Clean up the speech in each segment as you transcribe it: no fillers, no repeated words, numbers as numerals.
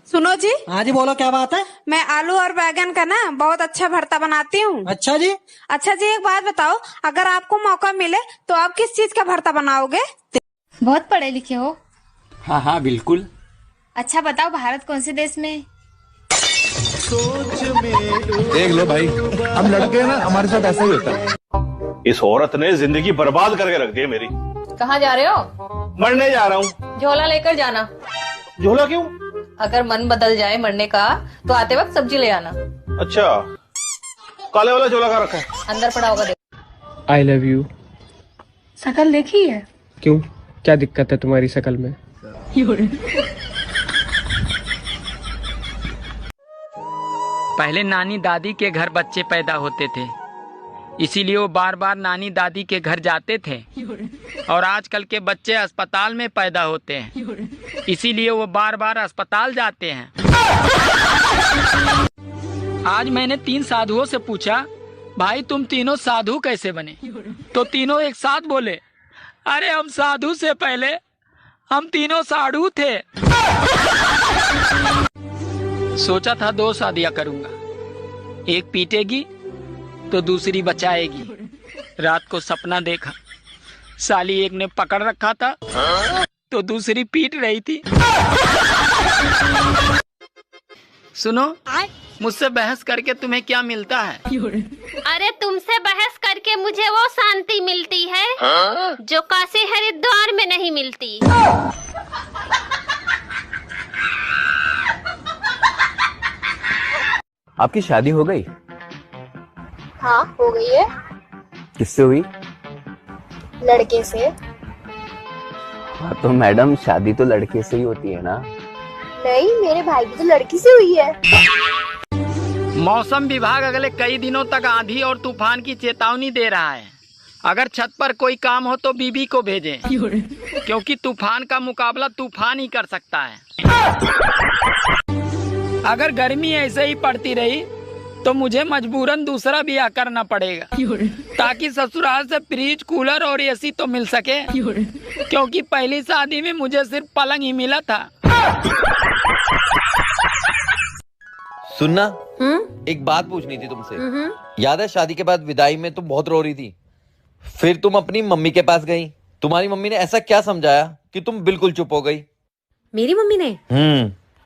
सुनो जी। हाँ जी बोलो, क्या बात है? मैं आलू और बैगन का ना बहुत अच्छा भरता बनाती हूँ। अच्छा जी। अच्छा जी, एक बात बताओ, अगर आपको मौका मिले तो आप किस चीज का भरता बनाओगे? बहुत पढ़े लिखे हो। हाँ हाँ बिल्कुल। अच्छा बताओ, भारत कौन से देश में? देख लो भाई, हम लड़के हैं ना, हमारे साथ ऐसा ही होता है। इस औरत ने जिंदगी बर्बाद करके रख दी है मेरी। कहाँ जा रहे हो? मरने जा रहा हूँ। झोला लेकर जाना। झोला क्यों? अगर मन बदल जाए मरने का तो आते वक्त सब्जी ले आना। अच्छा, काले वाला झोला का रखा है? अंदर पड़ा होगा, देख। I love you. शकल देखी है? क्यों, क्या दिक्कत है तुम्हारी शकल में? पहले नानी दादी के घर बच्चे पैदा होते थे, इसीलिए वो बार बार नानी दादी के घर जाते थे। और आजकल के बच्चे अस्पताल में पैदा होते हैं, इसीलिए वो बार बार अस्पताल जाते हैं। आज मैंने 3 साधुओं से पूछा, भाई तुम तीनों साधु कैसे बने? तो तीनों एक साथ बोले, अरे हम साधु से पहले हम तीनों साधु थे। सोचा था 2 शादियां करूंगा, एक पीटेगी तो दूसरी बचाएगी। रात को सपना देखा, साली एक ने पकड़ रखा था तो दूसरी पीट रही थी। सुनो, मुझसे बहस करके तुम्हें क्या मिलता है? अरे तुमसे बहस करके मुझे वो शांति मिलती है जो काशी हरिद्वार में नहीं मिलती। आपकी शादी हो गई? हाँ हो गई है। किससे हुई? लड़के से। हाँ तो मैडम, शादी तो लड़के से ही होती है ना? नहीं, मेरे भाई की तो लड़की से हुई है। मौसम विभाग अगले कई दिनों तक आंधी और तूफान की चेतावनी दे रहा है। अगर छत पर कोई काम हो तो बीबी को भेजें, क्योंकि तूफान का मुकाबला तूफान ही कर सकता है। अगर गर्मी ऐसे ही पड़ती रही तो मुझे मजबूरन दूसरा ब्याह करना पड़ेगा, ताकि ससुराल से फ्रिज, कूलर और एसी तो मिल सके, क्योंकि पहली शादी में मुझे सिर्फ पलंग ही मिला था। सुनना, एक बात पूछनी थी तुमसे। याद है शादी के बाद विदाई में तुम बहुत रो रही थी, फिर तुम अपनी मम्मी के पास गई। तुम्हारी मम्मी ने ऐसा क्या समझाया कि तुम बिल्कुल चुप हो गई? मेरी मम्मी ने?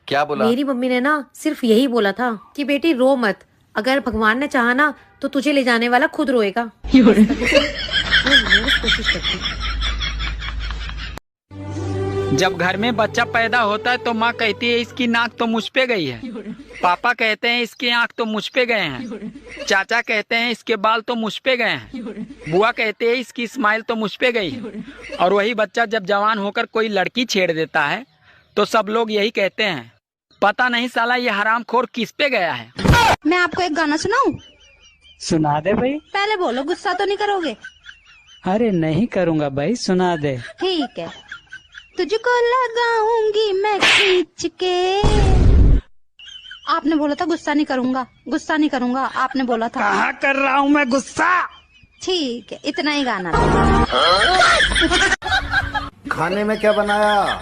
क्या बोला? मेरी मम्मी ने ना सिर्फ यही बोला था कि बेटी रो मत, अगर भगवान ने चाहा ना तो तुझे ले जाने वाला खुद रोएगा। कोशिश करती। जब घर में बच्चा पैदा होता है तो माँ कहती है इसकी नाक तो मुझ पे गई है, पापा कहते हैं इसकी आँख तो मुझ पे गए हैं, चाचा कहते हैं इसके बाल तो मुझ पे गए हैं, बुआ कहते हैं इसकी स्माइल तो मुझ पे गई है। और वही बच्चा जब जवान होकर कोई लड़की छेड़ देता है तो सब लोग यही कहते हैं, पता नहीं साला ये हरामखोर किस पे गया है। मैं आपको एक गाना सुनाऊं? सुना दे भाई। पहले बोलो, गुस्सा तो नहीं करोगे? अरे नहीं करूँगा भाई, सुना दे। ठीक है। तुझको लगाऊंगी मैं खींच के। आपने बोला था गुस्सा नहीं करूंगा, गुस्सा नहीं करूंगा, आपने बोला था। कहाँ कर रहा हूँ मैं गुस्सा? ठीक है, इतना ही गाना। खाने में क्या बनाया?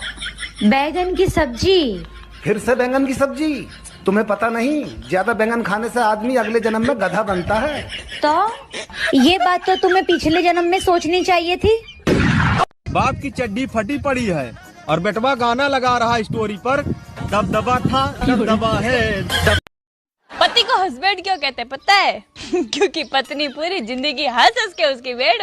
बैगन की सब्जी। फिर से बैंगन की सब्जी? तुम्हें पता नहीं, ज्यादा बैंगन खाने से आदमी अगले जन्म में गधा बनता है। तो ये बात तो तुम्हें पिछले जन्म में सोचनी चाहिए थी। बाप की चड्डी फटी पड़ी है और बेटवा गाना लगा रहा स्टोरी पर, दबदबा था दबदबा है। पति को हस्बैंड क्यों कहते हैं पता है? क्योंकि पत्नी पूरी जिंदगी हंस हंस के उसकी वेट